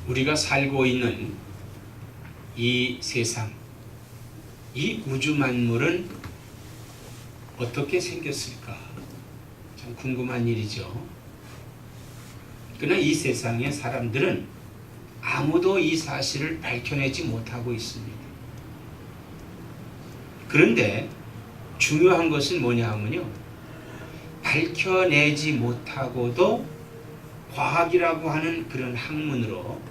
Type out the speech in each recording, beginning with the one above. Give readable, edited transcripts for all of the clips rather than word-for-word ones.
우리가 살고 있는 이 세상, 이 우주 만물은 어떻게 생겼을까? 참 궁금한 일이죠. 그러나 이 세상의 사람들은 아무도 이 사실을 밝혀내지 못하고 있습니다. 그런데 중요한 것은 뭐냐 하면요, 밝혀내지 못하고도 과학이라고 하는 그런 학문으로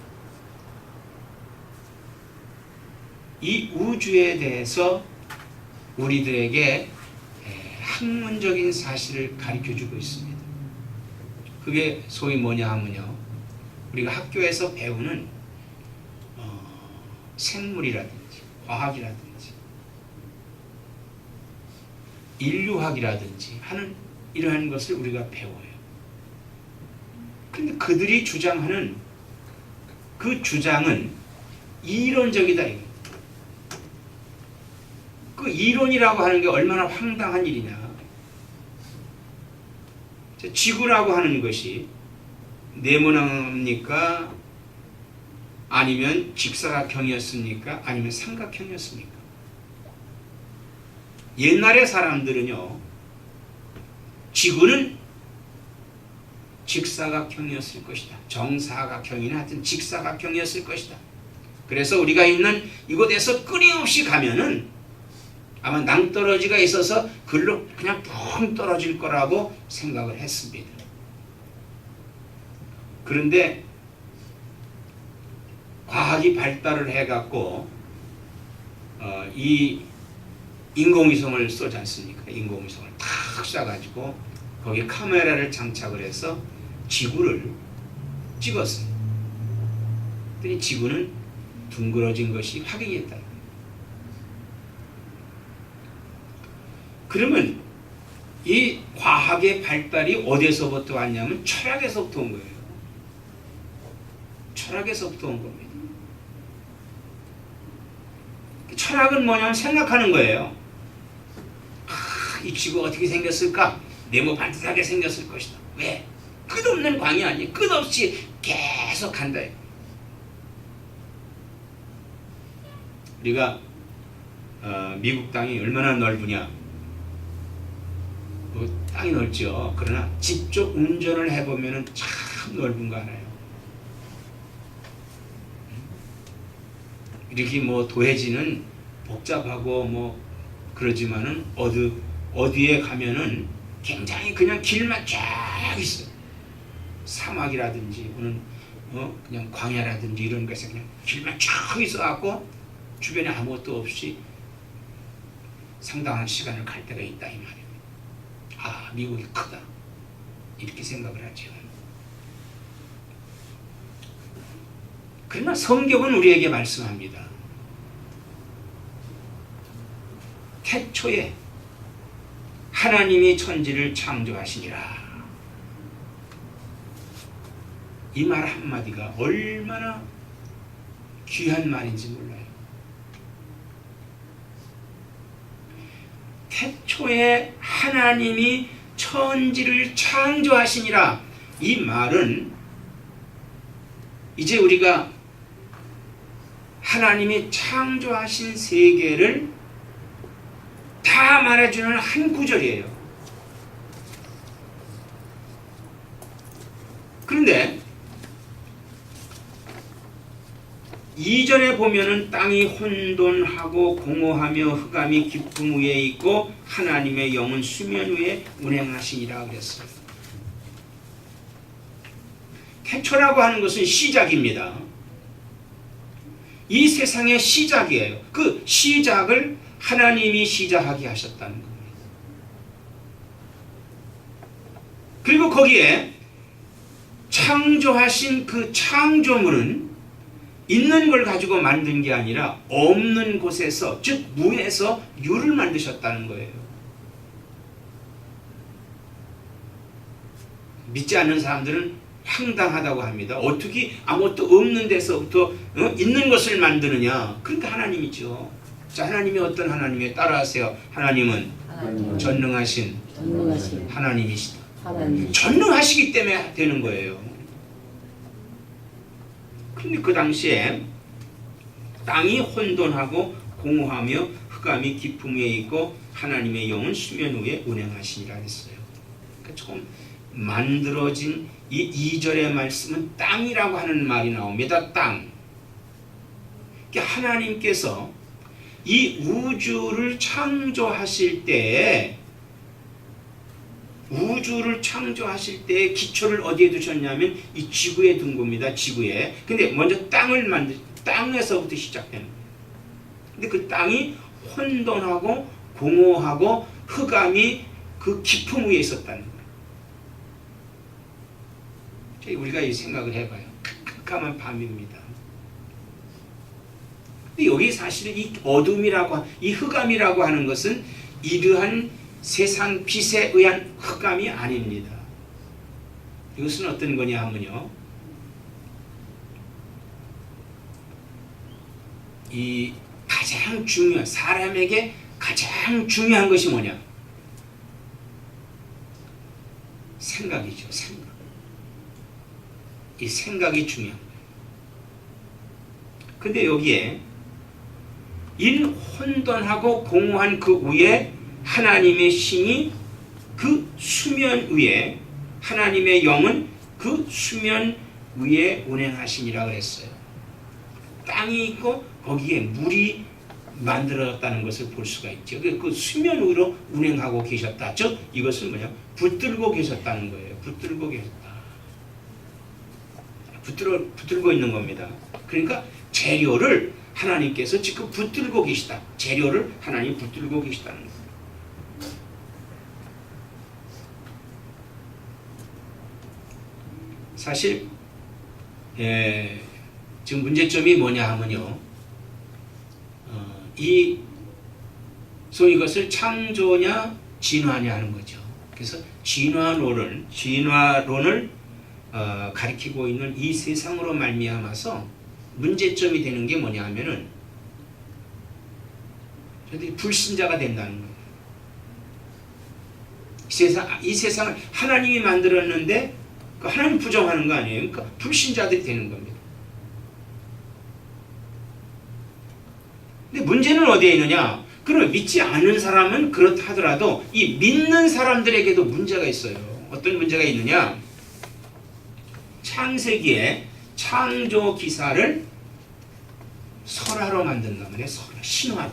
이 우주에 대해서 우리들에게 학문적인 사실을 가르쳐주고 있습니다. 그게 소위 뭐냐 하면요, 우리가 학교에서 배우는 생물이라든지 과학이라든지 인류학이라든지 하는 이러한 것을 우리가 배워요. 그런데 그들이 주장하는 그 주장은 이론적이다. 그 이론이라고 하는 게 얼마나 황당한 일이냐. 지구라고 하는 것이 네모나입니까? 아니면 직사각형이었습니까? 아니면 삼각형이었습니까? 옛날의 사람들은요, 지구는 직사각형이었을 것이다. 정사각형이나 하여튼 직사각형이었을 것이다. 그래서 우리가 있는 이곳에서 끊임없이 가면은 아마 낭떠러지가 있어서 글로 그냥 붕 떨어질 거라고 생각을 했습니다. 그런데 과학이 발달을 해갖고 이 인공위성을 쏘지 않습니까? 인공위성을 탁 쏴가지고 거기에 카메라를 장착을 해서 지구를 찍었어요. 그랬더니 지구는 둥그러진 것이 확인이 됐다. 그러면 이 과학의 발달이 어디서부터 왔냐면 철학에서부터 온 거예요. 철학에서부터 온 겁니다. 철학은 뭐냐면 생각하는 거예요. 이 지구가 어떻게 생겼을까? 네모 반듯하게 생겼을 것이다. 왜? 끝없는 광이 아니에요. 끝없이 계속 간다. 우리가 미국 땅이 얼마나 넓으냐? 땅이 넓죠. 그러나 직접 운전을 해보면 참 넓은 거 알아요. 이렇게 뭐 도해지는 복잡하고 뭐 그러지만은 어디에 가면은 굉장히 그냥 길만 쫙 있어요. 사막이라든지 또는 그냥 광야라든지 이런 것에 그냥 길만 쫙 있어갖고 주변에 아무것도 없이 상당한 시간을 갈 때가 있다 이 말이에요. 아, 미국이 크다 이렇게 생각을 하죠. 그러나 성경은 우리에게 말씀합니다. 태초에 하나님이 천지를 창조하시니라. 이 말 한마디가 얼마나 귀한 말인지 몰라요. 태초에 하나님이 천지를 창조하시니라. 이 말은 이제 우리가 하나님이 창조하신 세계를 다 말해주는 한 구절이에요. 그런데 2절에 보면은 땅이 혼돈하고 공허하며 흑암이 깊음 위에 있고 하나님의 영은 수면 위에 운행하시니라 그랬어요. 태초라고 하는 것은 시작입니다. 이 세상의 시작이에요. 그 시작을 하나님이 시작하게 하셨다는 겁니다. 그리고 거기에 창조하신 그 창조물은 있는 걸 가지고 만든 게 아니라 없는 곳에서, 즉 무에서 유를 만드셨다는 거예요. 믿지 않는 사람들은 황당하다고 합니다. 어떻게 아무것도 없는 데서부터 있는 것을 만드느냐. 그러니까 하나님이죠. 자, 하나님이 어떤 하나님이에요? 따라하세요. 하나님은 전능하신 하나님이시다. 전능하시기 때문에 되는 거예요. 근데 그 당시에 땅이 혼돈하고 공허하며 흑암이 깊음 위에 있고 하나님의 영은 수면 위에 운행하시니라 했어요. 그러니까 처음 만들어진 이 2절의 말씀은 땅이라고 하는 말이 나옵니다. 땅. 그러니까 하나님께서 이 우주를 창조하실 때에 기초를 어디에 두셨냐면 이 지구에 둔 겁니다. 지구에. 근데 먼저 땅에서부터 시작되는 거예요. 근데 그 땅이 혼돈하고 공허하고 흑암이 그 깊음 위에 있었다는 거예요. 우리가 이 생각을 해봐요. 깜깜한 밤입니다. 근데 여기 사실은 이 어둠이라고, 이 흑암이라고 하는 것은 이러한 세상 빛에 의한 흑암이 아닙니다. 이것은 어떤 거냐 하면요, 이 가장 중요한, 사람에게 가장 중요한 것이 뭐냐? 생각이죠. 생각. 이 생각이 중요한 거예요. 근데 여기에 이 혼돈하고 공허한 그 위에 하나님의 신이 그 수면 위에, 하나님의 영은 그 수면 위에 운행하시니라 그랬어요. 땅이 있고 거기에 물이 만들어졌다는 것을 볼 수가 있죠. 그 수면 위로 운행하고 계셨다. 즉 이것은 뭐냐? 붙들고 계셨다는 거예요. 붙들고 계셨다. 붙들고 있는 겁니다. 그러니까 재료를 하나님께서 지금 붙들고 계시다. 재료를 하나님 붙들고 계시다는 거예요. 사실 지금 문제점이 뭐냐 하면요, 소위 이것을 창조냐 진화냐 하는 거죠. 그래서 진화론을 가리키고 있는 이 세상으로 말미암아서 문제점이 되는 게 뭐냐 하면은 저들이 불신자가 된다는 거예요. 이 세상을 하나님이 만들었는데 하나님 부정하는 거 아니에요. 그러니까 불신자들이 되는 겁니다. 근데 문제는 어디에 있느냐? 그럼 믿지 않은 사람은 그렇다 하더라도 이 믿는 사람들에게도 문제가 있어요. 어떤 문제가 있느냐? 창세기에 창조 기사를 설화로 만든단 말이에요. 설화, 신화로.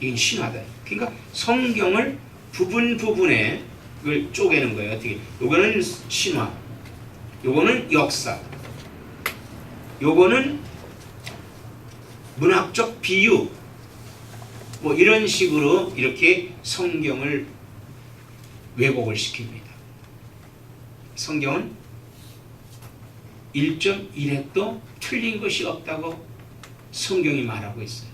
이건 신화다. 그러니까 성경을 부분에 그걸 쪼개는 거예요. 어떻게? 요거는 신화, 요거는 역사, 요거는 문학적 비유, 뭐 이런 식으로 이렇게 성경을 왜곡을 시킵니다. 성경은 1.1획도 틀린 것이 없다고 성경이 말하고 있어요.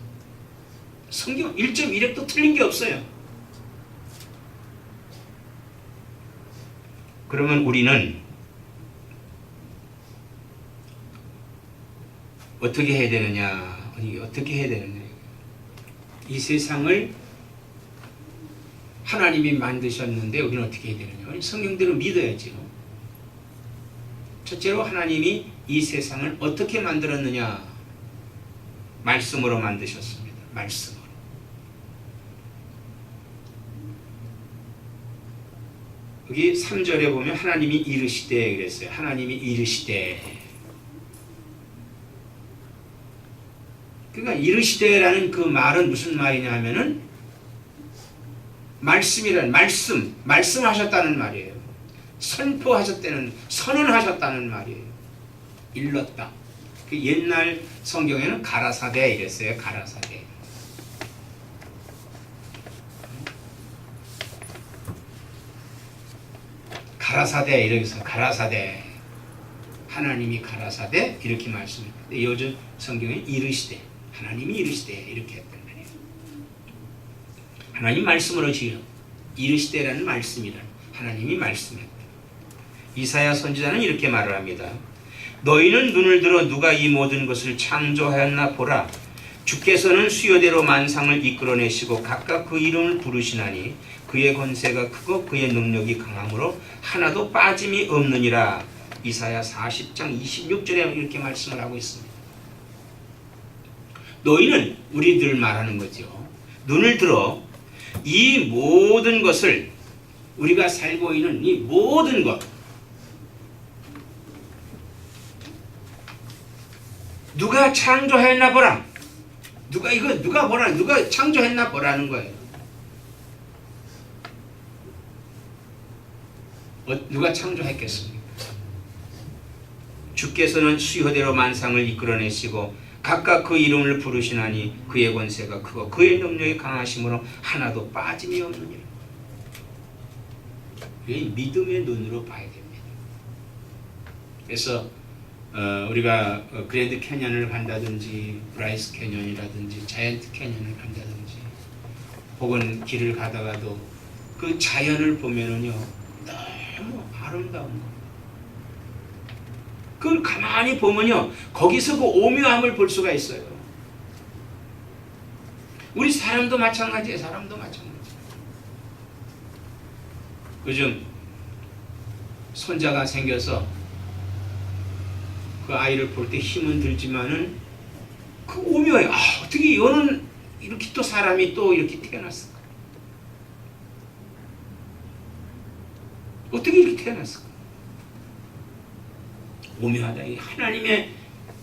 성경 1.1획도 틀린 게 없어요. 그러면 우리는 어떻게 해야 되느냐? 어떻게 해야 되느냐? 이 세상을 하나님이 만드셨는데 우리는 어떻게 해야 되느냐? 성경대로 믿어야죠. 첫째로 하나님이 이 세상을 어떻게 만들었느냐? 말씀으로 만드셨습니다. 말씀으로. 여기 3절에 보면 하나님이 이르시되 그랬어요. 하나님이 이르시되. 그러니까 이르시되라는 그 말은 무슨 말이냐 하면은 말씀이란 말씀하셨다는 말이에요. 선언하셨다는 말이에요. 일렀다. 그 옛날 성경에는 가라사대 이랬어요. 가라사대. 가라사대 이렇게서 가라사대. 하나님이 가라사대 이렇게 말씀합니다. 요즘 성경에 이르시되. 하나님이 이르시되 이렇게 했단 말이에요. 하나님 말씀으로 지어 이르시되라는 말씀이란 하나님이 말씀했다. 이사야 선지자는 이렇게 말을 합니다. 너희는 눈을 들어 누가 이 모든 것을 창조하였나 보라. 주께서는 수요대로 만상을 이끌어내시고 각각 그 이름을 부르시나니 그의 권세가 크고 그의 능력이 강함으로 하나도 빠짐이 없느니라. 이사야 40장 26절에 이렇게 말씀을 하고 있습니다. 너희는 우리들 말하는 거죠. 눈을 들어 이 모든 것을, 우리가 살고 있는 이 모든 것, 누가 창조했나 보라. 누가 창조했나 보라는 거예요. 누가 창조했겠습니까? 주께서는 수효대로 만상을 이끌어내시고 각각 그 이름을 부르시나니 그의 권세가 크고 그의 능력이 강하심으로 하나도 빠짐이 없느니라. 믿음의 눈으로 봐야 됩니다. 그래서 우리가 그랜드 캐년을 간다든지 브라이스 캐년이라든지 자이언트 캐년을 간다든지 혹은 길을 가다가도 그 자연을 보면은요 너무 아름다운 거. 그걸 가만히 보면요 거기서 그 오묘함을 볼 수가 있어요. 우리 사람도 마찬가지예요. 사람도 마찬가지. 요즘 손자가 생겨서 그 아이를 볼 때 힘은 들지만은 그 오묘해요. 어떻게 이거는 이렇게 또 사람이 또 이렇게 태어났을까? 어떻게 이렇게 태어났을까? 오묘하다.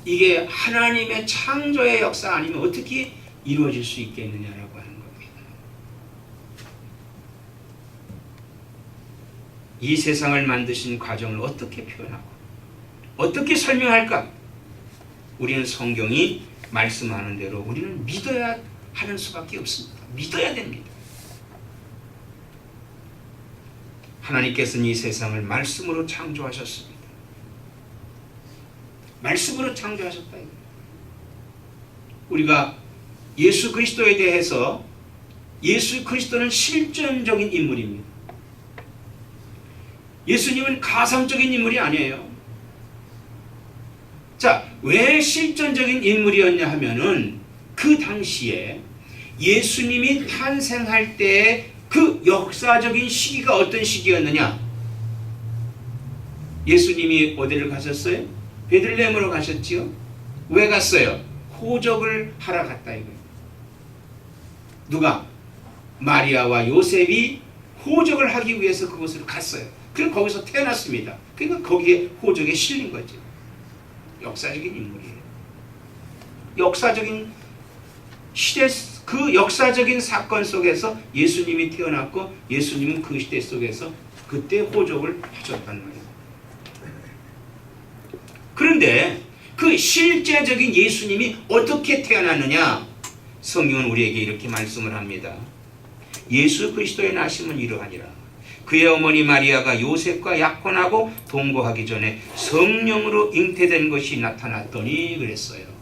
이게 하나님의 창조의 역사 아니면 어떻게 이루어질 수 있겠느냐라고 하는 겁니다. 이 세상을 만드신 과정을 어떻게 표현하고 어떻게 설명할까? 우리는 성경이 말씀하는 대로 우리는 믿어야 하는 수밖에 없습니다. 믿어야 됩니다. 하나님께서는 이 세상을 말씀으로 창조하셨습니다. 말씀으로 창조하셨다. 우리가 예수 그리스도에 대해서, 예수 그리스도는 실존적인 인물입니다. 예수님은 가상적인 인물이 아니에요. 자, 왜 실존적인 인물이었냐 하면은 그 당시에 예수님이 탄생할 때 그 역사적인 시기가 어떤 시기였느냐? 예수님이 어디를 가셨어요? 베들레헴으로 가셨지요? 왜 갔어요? 호적을 하러 갔다 이거예요. 누가? 마리아와 요셉이 호적을 하기 위해서 그곳으로 갔어요. 그래서 거기서 태어났습니다. 그러니까 거기에 호적에 실린 거죠. 역사적인 인물이에요. 역사적인 시대, 그 역사적인 사건 속에서 예수님이 태어났고 예수님은 그 시대 속에서 그때 호적을 하셨단 말이에요. 그런데 그 실제적인 예수님이 어떻게 태어났느냐? 성경은 우리에게 이렇게 말씀을 합니다. 예수 그리스도의 나심은 이러하니라. 그의 어머니 마리아가 요셉과 약혼하고 동거하기 전에 성령으로 잉태된 것이 나타났더니 그랬어요.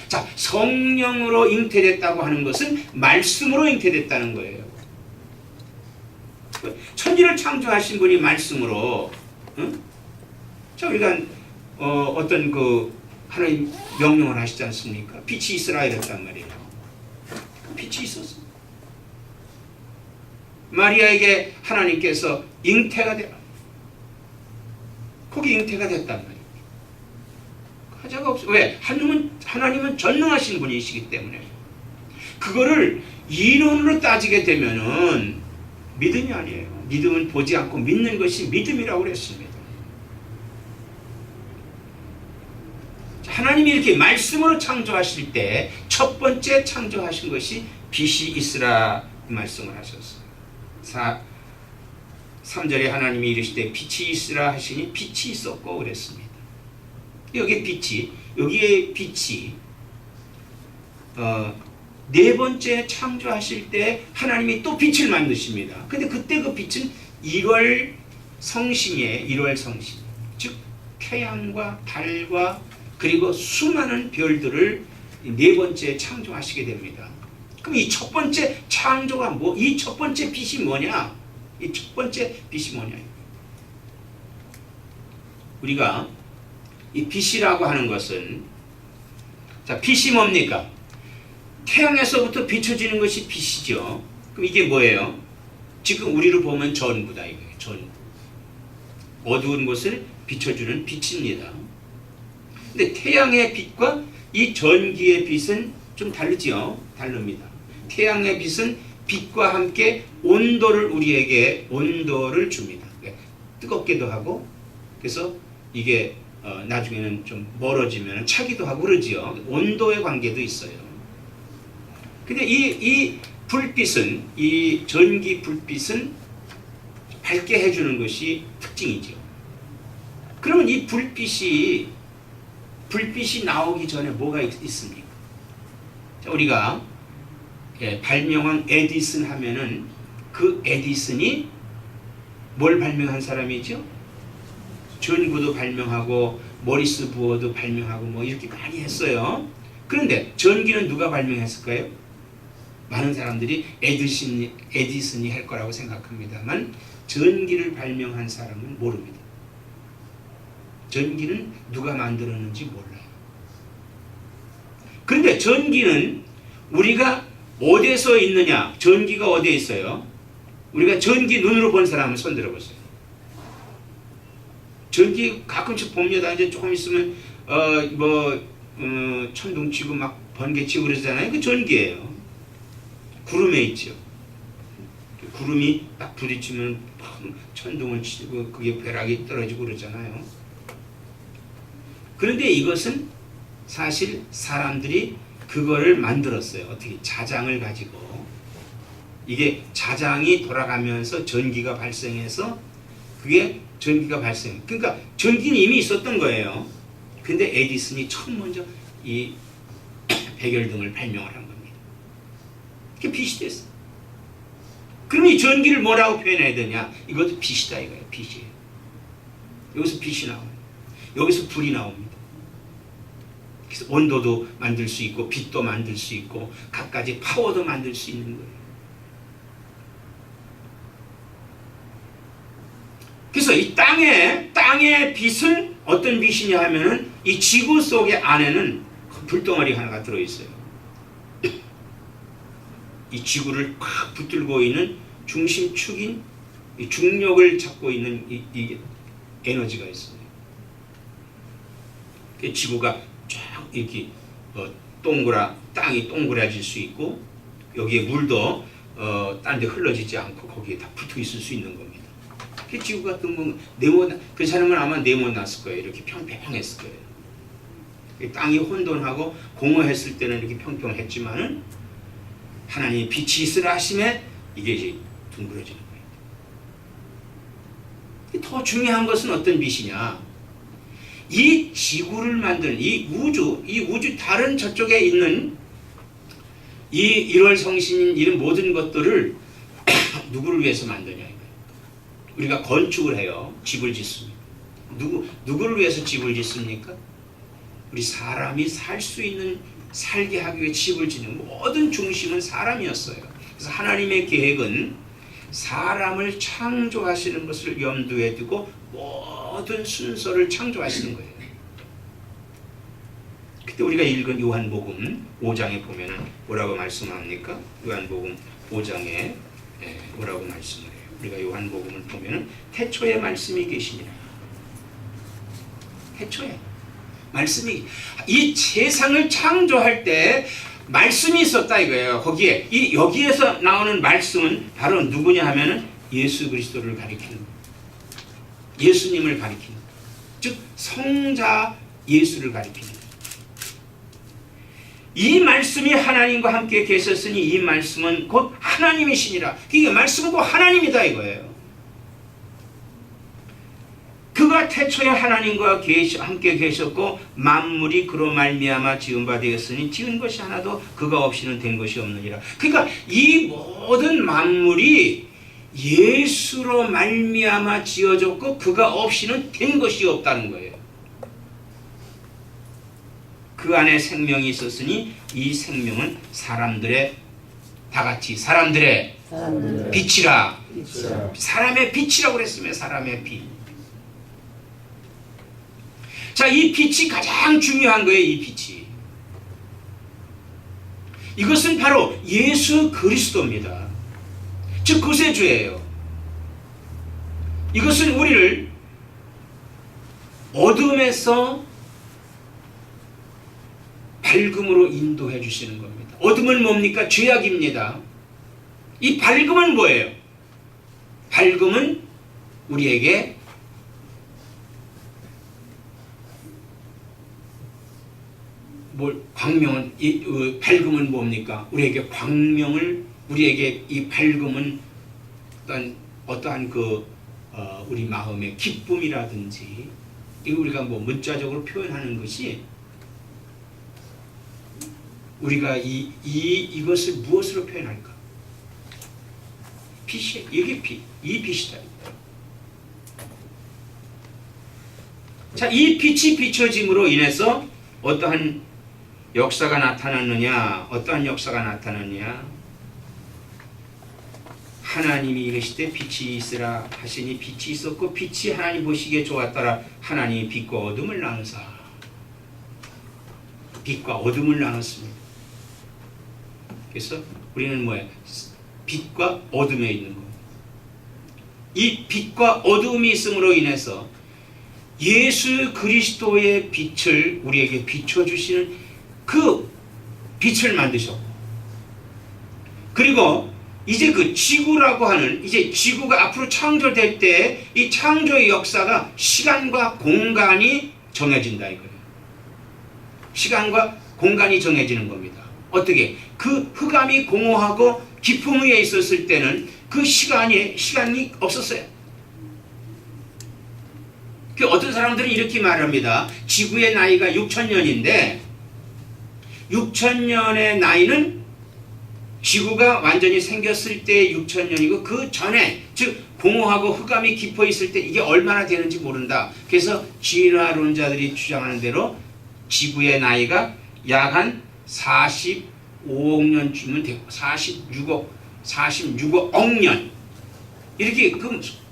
자, 성령으로 잉태됐다고 하는 것은 말씀으로 잉태됐다는 거예요. 천지를 창조하신 분이 말씀으로, 응? 자, 우리가 어떤 그 하나님 명령을 하시지 않습니까? 빛이 있으라 이랬단 말이에요. 빛이 있었어. 마리아에게 하나님께서 잉태가 되라. 거기 잉태가 됐단 말이에요. 하자가 없어. 왜? 하나님은 전능하신 분이시기 때문에. 그거를 이론으로 따지게 되면은 믿음이 아니에요. 믿음은 보지 않고 믿는 것이 믿음이라고 그랬습니다. 하나님이 이렇게 말씀으로 창조하실 때 첫 번째 창조하신 것이 빛이 있으라 말씀을 하셨어요. 3절에 하나님이 이르시되 빛이 있으라 하시니 빛이 있었고 그랬습니다. 여기에 빛이 네 번째 창조하실 때 하나님이 또 빛을 만드십니다. 근데 그때 그 빛은 1월 성신이에요. 1월 성신. 즉 태양과 달과 그리고 수많은 별들을 네 번째 창조하시게 됩니다. 그럼 이 첫 번째 창조가 이 첫 번째 빛이 뭐냐? 이 첫 번째 빛이 뭐냐? 우리가 이 빛이라고 하는 것은, 자, 빛이 뭡니까? 태양에서부터 비춰지는 것이 빛이죠. 그럼 이게 뭐예요? 지금 우리를 보면 전부다 이거예요. 전. 어두운 곳을 비춰주는 빛입니다. 근데 태양의 빛과 이 전기의 빛은 좀 다르지요. 다릅니다. 태양의 빛은 빛과 함께 우리에게 온도를 줍니다. 뜨겁기도 하고, 그래서 이게 나중에는 좀 멀어지면 차기도 하고 그러지요. 온도의 관계도 있어요. 근데 이 불빛은, 이 전기 불빛은 밝게 해주는 것이 특징이죠. 그러면 이 불빛이 나오기 전에 뭐가 있습니까? 자, 우리가 발명한 에디슨 하면은 그 에디슨이 뭘 발명한 사람이죠? 전구도 발명하고 모리스 부어도 발명하고 뭐 이렇게 많이 했어요. 그런데 전기는 누가 발명했을까요? 많은 사람들이 에디슨이 할 거라고 생각합니다만 전기를 발명한 사람은 모릅니다. 전기는 누가 만들었는지 몰라요. 그런데 전기는 우리가 어디서 있느냐? 전기가 어디에 있어요? 우리가 전기 눈으로 본 사람은 손 들어보세요. 전기 가끔씩 봅니다. 이제 조금 있으면 천둥 치고 막 번개 치고 그러잖아요. 그 전기예요. 구름에 있죠. 구름이 딱 부딪히면 천둥을 치고 그게 벼락이 떨어지고 그러잖아요. 그런데 이것은 사실 사람들이 그거를 만들었어요. 어떻게? 자장을 가지고. 이게 자장이 돌아가면서 전기가 발생해서 그게 전기가 발생. 그러니까 전기는 이미 있었던 거예요. 근데 에디슨이 처음 먼저 이 백열등을 발명을 한 겁니다. 그게 빛이 됐어. 그럼 이 전기를 뭐라고 표현해야 되냐? 이것도 빛이다 이거예요. 빛이에요. 여기서 빛이 나와요. 여기서 불이 나옵니다. 그래서 온도도 만들 수 있고 빛도 만들 수 있고 갖가지 파워도 만들 수 있는 거예요. 그래서 이 땅의 빛은 어떤 빛이냐 하면은 이 지구 속의 안에는 불덩어리 하나가 들어있어요. 이 지구를 꽉 붙들고 있는 중심축인 이 중력을 잡고 있는 이 에너지가 있어요. 지구가 쫙 이렇게 땅이 동그라질 수 있고 여기에 물도 딴 데 흘러지지 않고 거기에 다 붙어 있을 수 있는 겁니다. 그 지구 같은 건 그 사람은 아마 네모났을 거예요. 이렇게 평평했을 거예요. 땅이 혼돈하고 공허했을 때는 이렇게 평평했지만은 하나님이 빛이 있으라 하심에 이게 이제 둥그러지는 거예요. 더 중요한 것은 어떤 빛이냐? 이 지구를 만드는 이 우주 다른 저쪽에 있는 이 1월 성신인 이런 모든 것들을 누구를 위해서 만드냐 이거예요. 우리가 건축을 해요. 집을 짓습니다. 누구를 위해서 집을 짓습니까? 우리 사람이 살 수 있는 살게 하기 위해 집을 짓는 모든 중심은 사람이었어요. 그래서 하나님의 계획은 사람을 창조하시는 것을 염두에 두고 모든 순서를 창조하시는 거예요. 그때 우리가 읽은 요한복음 5장에 보면은 뭐라고 말씀합니까? 요한복음 5장에 뭐라고 말씀을 해요? 우리가 요한복음을 보면은 태초에 말씀이 계시니라. 태초에 말씀이 이 세상을 창조할 때 말씀이 있었다 이거예요. 거기에 여기에서 나오는 말씀은 바로 누구냐 하면은 예수 그리스도를 가리키는 예수님을 가리키는 즉 성자 예수를 가리키는 이 말씀이 하나님과 함께 계셨으니 이 말씀은 곧 하나님이시니라. 이게 말씀은 곧 하나님이다 이거예요. 그가 태초에 하나님과 함께 계셨고 만물이 그로 말미암아 지은 바 되었으니 지은 것이 하나도 그가 없이는 된 것이 없느니라. 그러니까 이 모든 만물이 예수로 말미암아 지어졌고 그가 없이는 된 것이 없다는 거예요. 그 안에 생명이 있었으니 이 생명은 사람들의 다같이 사람들의 빛이라. 사람의 빛이라고 그랬으면 사람의 빛. 자, 이 빛이 가장 중요한 거예요. 이 빛이. 이것은 바로 예수 그리스도입니다. 즉 구세주예요. 이것은 우리를 어둠에서 밝음으로 인도해 주시는 겁니다. 어둠은 뭡니까? 죄악입니다. 이 밝음은 뭐예요? 밝음은 우리에게 광명은 밝음은 뭡니까? 우리에게 광명을 우리에게 이 밝음은 어떠한 우리 마음의 기쁨이라든지 이거 우리가 문자적으로 표현하는 것이 우리가 이것을 무엇으로 표현할까? 빛이 이게 이 빛이다. 자, 이 빛이 비춰짐으로 인해서 어떠한 역사가 나타났느냐? 어떠한 역사가 나타났느냐? 하나님이 이르시되 빛이 있으라 하시니 빛이 있었고 빛이 하나님 보시기에 좋았더라. 하나님이 빛과 어둠을 나누사. 빛과 어둠을 나눴습니다. 그래서 우리는 뭐예요? 빛과 어둠에 있는 겁니다. 이 빛과 어둠이 있음으로 인해서 예수 그리스도의 빛을 우리에게 비춰주시는 그 빛을 만드셨고, 그리고 이제 그 지구라고 하는, 이제 지구가 앞으로 창조될 때 이 창조의 역사가 시간과 공간이 정해진다 이거예요. 시간과 공간이 정해지는 겁니다. 어떻게? 그 흑암이 공허하고 깊음 위에 있었을 때는 그 시간이 없었어요. 그 어떤 사람들은 이렇게 말합니다. 지구의 나이가 6,000년인데 6,000년의 나이는 지구가 완전히 생겼을 때 6,000년이고 그 전에, 즉 공허하고 흑암이 깊어 있을 때 이게 얼마나 되는지 모른다. 그래서 진화론자들이 주장하는 대로 지구의 나이가 약 한 45억 년쯤은 되고 46억 년 이렇게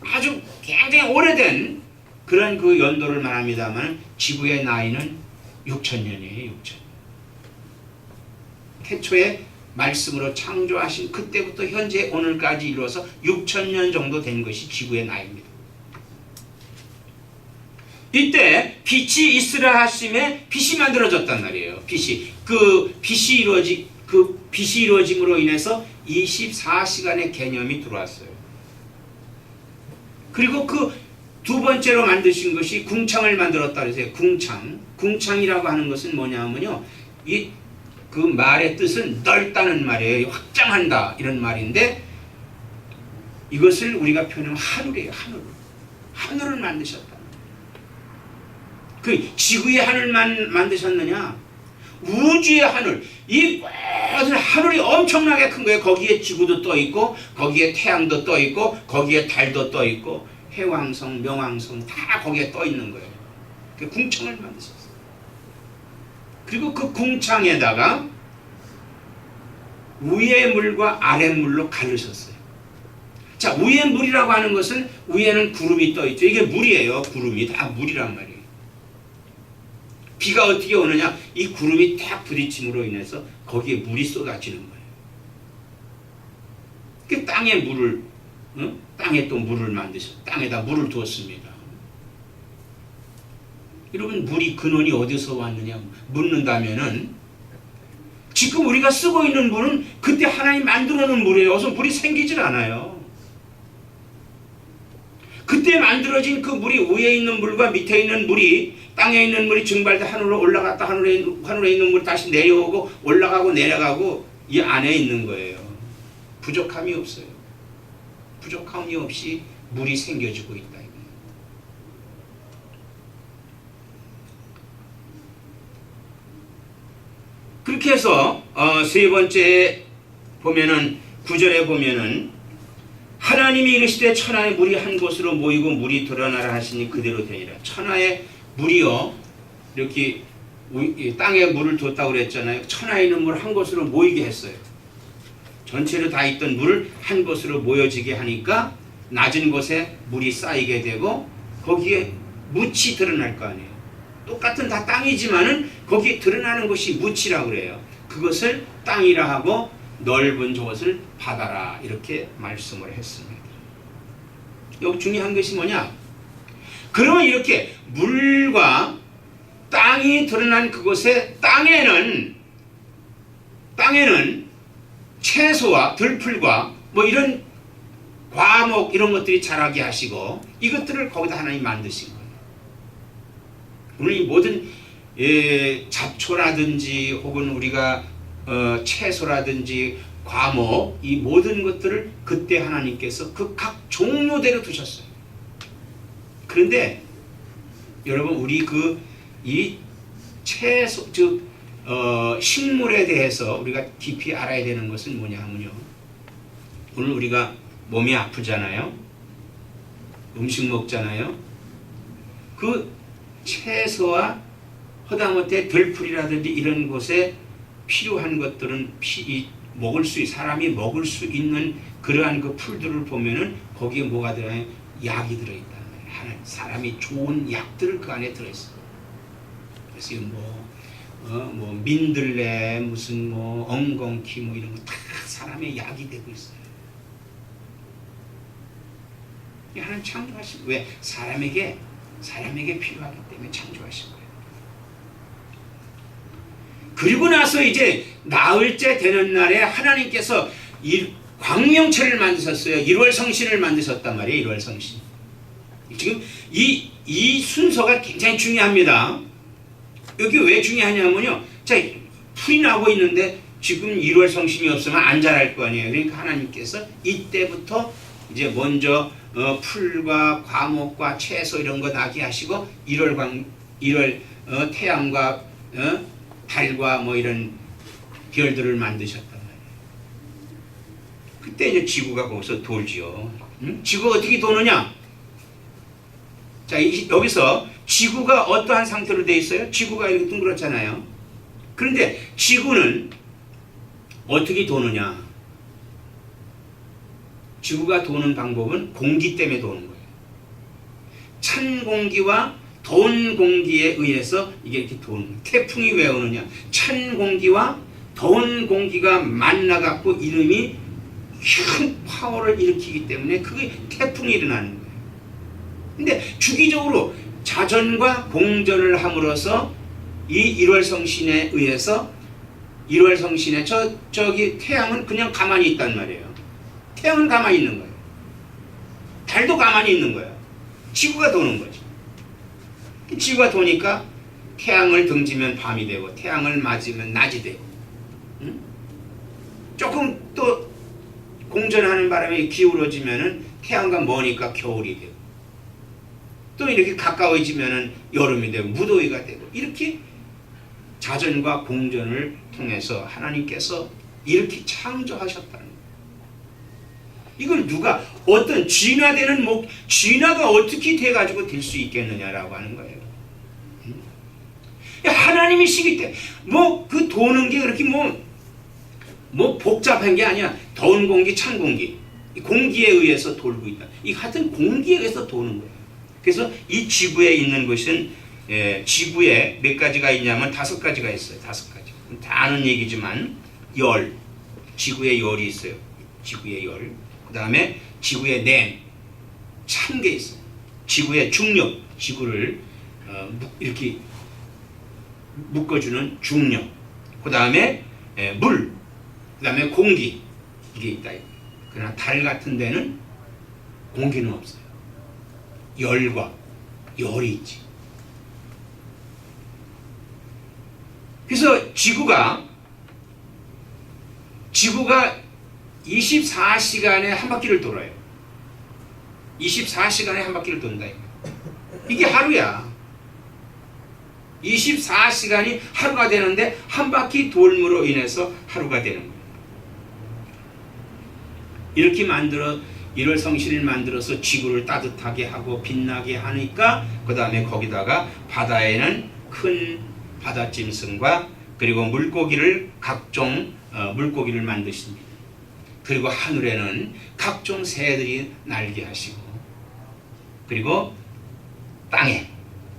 아주 굉장히 오래된 그런 그 연도를 말합니다만 지구의 나이는 6,000년이에요. 6,000년. 태초에 말씀으로 창조하신 그때부터 현재 오늘까지 이루어서 6,000년 정도 된 것이 지구의 나이입니다. 이때 빛이 있으라 하심에 빛이 만들어졌단 말이에요. 빛이 이루어짐으로 인해서 24시간의 개념이 들어왔어요. 그리고 그 두 번째로 만드신 것이 궁창을 만들었다 그래서 궁창이라고 하는 것은 뭐냐면요, 그 말의 뜻은 넓다는 말이에요. 확장한다 이런 말인데 이것을 우리가 표현하면 하늘이에요. 하늘을 만드셨다. 그 지구의 하늘만 만드셨느냐? 우주의 하늘, 이 모든 하늘이 엄청나게 큰 거예요. 거기에 지구도 떠 있고 거기에 태양도 떠 있고 거기에 달도 떠 있고 해왕성, 명왕성 다 거기에 떠 있는 거예요. 그 궁창을 만드셨어요. 그리고 그 궁창에다가 위의 물과 아래 물로 가르셨어요. 자, 위의 물이라고 하는 것은 위에는 구름이 떠 있죠. 이게 물이에요. 구름이 다 물이란 말이에요. 비가 어떻게 오느냐? 이 구름이 딱 부딪힘으로 인해서 거기에 물이 쏟아지는 거예요. 그 땅에 물을, 땅에 또 물을 땅에다 물을 두었습니다. 여러분, 물이 근원이 어디서 왔느냐 묻는다면은 지금 우리가 쓰고 있는 물은 그때 하나님 만들어 놓은 물이에요. 어서 물이 생기질 않아요. 그때 만들어진 그 물이 위에 있는 물과 밑에 있는 물이, 땅에 있는 물이 증발돼 하늘로 올라갔다 하늘에 있는 물이 다시 내려오고 올라가고 내려가고 이 안에 있는 거예요. 부족함이 없어요. 부족함이 없이 물이 생겨지고 있다. 그렇게 해서 세 번째 보면은 9절에 보면은 하나님이 이르시되 천하의 물이 한 곳으로 모이고 물이 드러나라 하시니 그대로 되니라. 천하의 물이요, 이렇게 땅에 물을 뒀다고 그랬잖아요. 천하에 있는 물 한 곳으로 모이게 했어요. 전체로 다 있던 물을 한 곳으로 모여지게 하니까 낮은 곳에 물이 쌓이게 되고 거기에 묻이 드러날 거 아니에요. 똑같은 다 땅이지만은 거기에 드러나는 것이 묻이라고 그래요. 그것을 땅이라 하고 넓은 곳을 바다라 이렇게 말씀을 했습니다. 여기 중요한 것이 뭐냐? 그러면 이렇게 물과 땅이 드러난 그곳에 땅에는 채소와 들풀과 뭐 이런 과목 이런 것들이 자라게 하시고 이것들을 거기다 하나님 만드신 거예요. 오늘 이 모든 잡초라든지 혹은 우리가 채소라든지 과목 이 모든 것들을 그때 하나님께서 그 각 종류대로 두셨어요. 그런데 여러분 우리 이 채소 즉 식물에 대해서 우리가 깊이 알아야 되는 것은 뭐냐 하면요. 오늘 우리가 몸이 아프잖아요. 음식 먹잖아요. 그 채소와 허다못해 들풀이라든지 이런 곳에 필요한 것들은 사람이 먹을 수 있는 그러한 그 풀들을 보면은 거기에 뭐가 들어요? 약이 들어있다. 사람이 좋은 약들을 그 안에 들어있어요. 그래서 뭐 민들레 무슨 뭐 엉겅퀴 뭐 이런 거 다 사람의 약이 되고 있어요. 하나님 창조하신 왜 사람에게 필요하기 때문에 창조하신 거예요. 그리고 나서 이제 나흘째 되는 날에 하나님께서 이 광명체를 만드셨어요. 1월 성신을 만드셨단 말이에요. 1월 성신. 지금 이 순서가 굉장히 중요합니다. 여기 왜 중요하냐면요. 자, 풀이 나고 있는데 지금 1월 성신이 없으면 안 자랄 거 아니에요. 그러니까 하나님께서 이때부터 이제 먼저 풀과 과목과 채소 이런 거 나게 하시고 1월 태양과 달과 뭐 이런 별들을 만드셨단 말이에요. 그때 이제 지구가 거기서 돌지요. 지구가 어떻게 도느냐? 자, 여기서 지구가 어떠한 상태로 되어 있어요? 지구가 이렇게 둥그렇잖아요. 그런데 지구는 어떻게 도느냐? 지구가 도는 방법은 공기 때문에 도는 거예요. 찬 공기와 더운 공기에 의해서 이게 이렇게 도는 거예요. 태풍이 왜 오느냐? 찬 공기와 더운 공기가 만나갖고 이름이 큰 파워를 일으키기 때문에 그게 태풍이 일어나는 거예요. 근데 주기적으로 자전과 공전을 함으로써 이 1월 성신에 의해서 1월 성신에 저기 태양은 그냥 가만히 있단 말이에요. 태양은 가만히 있는 거예요. 달도 가만히 있는 거예요. 지구가 도는 거죠. 지구가 도니까 태양을 등지면 밤이 되고 태양을 맞으면 낮이 되고 조금 또 공전하는 바람에 기울어지면은 태양과 머니까 겨울이 되고 또 이렇게 가까워지면은 여름이 되고 무더위가 되고 이렇게 자전과 공전을 통해서 하나님께서 이렇게 창조하셨다는 거예요. 이걸 누가 어떤 진화되는 진화가 어떻게 돼가지고 될 수 있겠느냐라고 하는 거예요. 하나님이시기 때문에 그 도는 게 그렇게 복잡한 게 아니야. 더운 공기, 찬 공기, 공기에 의해서 돌고 있다. 이 같은 공기에 의해서 도는 거예요. 그래서 이 지구에 있는 것은 지구에 몇 가지가 있냐면 5가지가 있어요. 5가지. 다 아는 얘기지만 지구에 열이 있어요. 지구에 열. 그 다음에 지구에 냉, 찬 게 있어요. 지구의 중력, 지구를 이렇게 묶어주는 중력. 그 다음에 물, 그 다음에 공기, 이게 있다. 그러나 달 같은 데는 공기는 없어요. 열과 열이 있지. 그래서 지구가 24시간에 한 바퀴를 돌아요. 24시간에 한 바퀴를 돈다. 이게 하루야. 24시간이 하루가 되는데 한 바퀴 돌므로 인해서 하루가 되는 거예요. 이렇게 1월 성신을 만들어서 지구를 따뜻하게 하고 빛나게 하니까 그 다음에 거기다가 바다에는 큰 바다짐승과 그리고 각종 물고기를 만드십니다. 그리고 하늘에는 각종 새들이 날게 하시고 그리고 땅에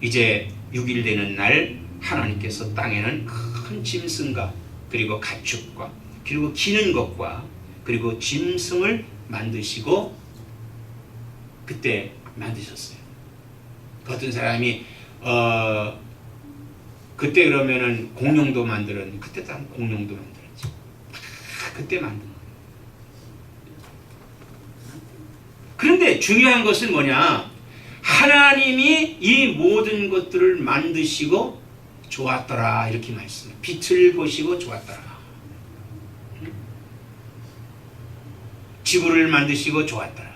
이제 6일 되는 날 하나님께서 땅에는 큰 짐승과 그리고 가축과 그리고 기는 것과 그리고 짐승을 만드시고 그때 만드셨어요. 어떤 사람이 그때 그러면은 공룡도 만들었는데 그때도 한 공룡도 만들었지. 그때 만든 거예요. 그런데 중요한 것은 뭐냐? 하나님이 이 모든 것들을 만드시고 좋았더라 이렇게 말씀해요. 빛을 보시고 좋았더라. 지구를 만드시고 좋았더라.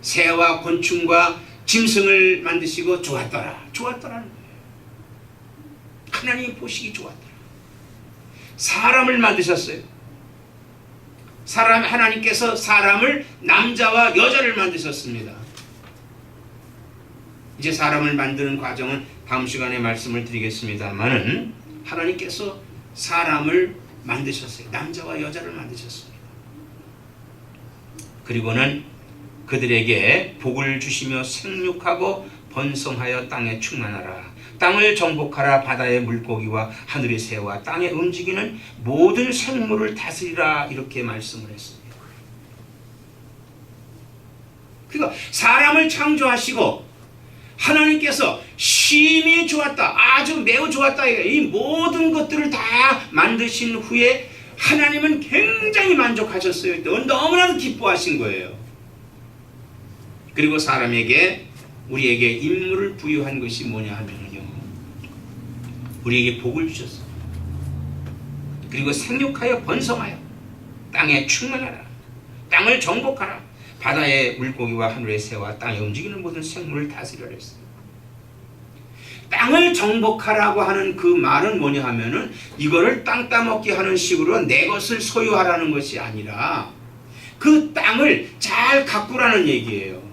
새와 곤충과 짐승을 만드시고 좋았더라. 좋았더라는 거예요. 하나님이 보시기 좋았더라. 사람을 만드셨어요. 하나님께서 사람을 남자와 여자를 만드셨습니다. 이제 사람을 만드는 과정은 다음 시간에 말씀을 드리겠습니다만은 하나님께서 사람을 만드셨어요. 남자와 여자를 만드셨습니다. 그리고는 그들에게 복을 주시며 생육하고 번성하여 땅에 충만하라. 땅을 정복하라. 바다의 물고기와 하늘의 새와 땅에 움직이는 모든 생물을 다스리라. 이렇게 말씀을 했습니다. 그러니까 사람을 창조하시고 하나님께서 심히 좋았다. 아주 매우 좋았다. 이 모든 것들을 다 만드신 후에 하나님은 굉장히 만족하셨어요. 너무나도 기뻐하신 거예요. 그리고 사람에게 우리에게 임무를 부여한 것이 뭐냐 하면요, 우리에게 복을 주셨어요. 그리고 생육하여 번성하여 땅에 충만하라. 땅을 정복하라. 바다의 물고기와 하늘의 새와 땅에 움직이는 모든 생물을 다스리라 했어요. 땅을 정복하라고 하는 그 말은 뭐냐 하면은 이거를 땅 따먹기 하는 식으로 내 것을 소유하라는 것이 아니라 그 땅을 잘 가꾸라는 얘기예요.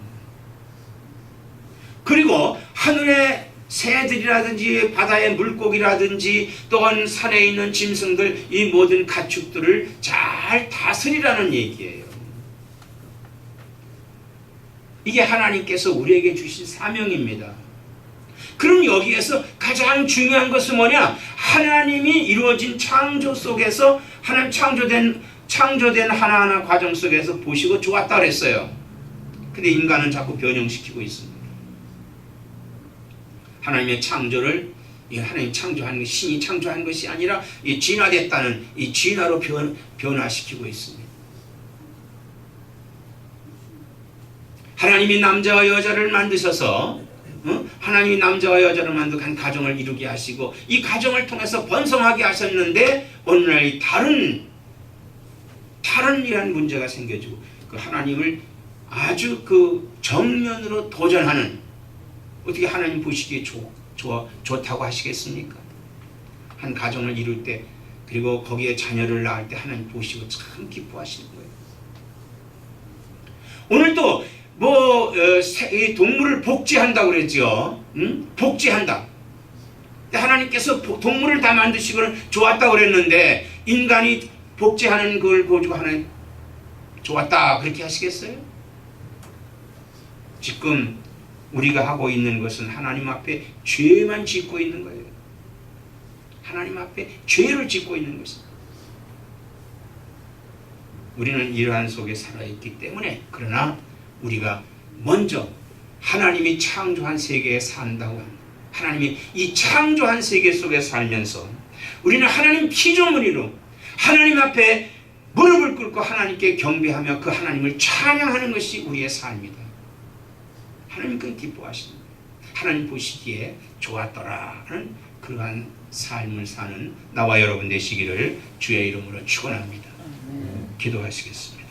그리고 하늘의 새들이라든지 바다의 물고기라든지 또한 산에 있는 짐승들, 이 모든 가축들을 잘 다스리라는 얘기예요. 이게 하나님께서 우리에게 주신 사명입니다. 그럼 여기에서 가장 중요한 것은 뭐냐? 하나님이 이루어진 창조 속에서 하나님 창조된 하나하나 과정 속에서 보시고 좋았다 그랬어요. 근데 인간은 자꾸 변형시키고 있습니다. 하나님의 창조를 하나님 창조한 것, 신이 창조한 것이 아니라 이 진화됐다는 이 진화로 변화시키고 있습니다. 하나님이 남자와 여자를 만드셔서 하나님이 남자와 여자를 만든 가정을 이루게 하시고 이 가정을 통해서 번성하게 하셨는데 어느 날 다른 이런 문제가 생겨지고 그 하나님을 아주 그 정면으로 도전하는, 어떻게 하나님 보시기에 좋다고 하시겠습니까? 한 가정을 이룰 때, 그리고 거기에 자녀를 낳을 때 하나님 보시고 참 기뻐하시는 거예요. 오늘도 이 동물을 복제한다고 그랬죠. 복제한다. 하나님께서 동물을 다 만드시고는 좋았다고 그랬는데 인간이 복제하는 걸 가지고 하나님 좋았다 그렇게 하시겠어요? 지금 우리가 하고 있는 것은 하나님 앞에 죄만 짓고 있는 거예요. 하나님 앞에 죄를 짓고 있는 것입니다. 우리는 이러한 속에 살아있기 때문에, 그러나 우리가 먼저 하나님이 창조한 세계에 산다고 합니다. 하나님이 이 창조한 세계 속에 살면서 우리는 하나님 피조물이로 하나님 앞에 무릎을 꿇고 하나님께 경배하며 그 하나님을 찬양하는 것이 우리의 삶이다. 하나님 그건 기뻐하십니다. 하나님 보시기에 좋았더라는 그러한 삶을 사는 나와 여러분 되시기를 주의 이름으로 축원합니다. 기도하시겠습니다.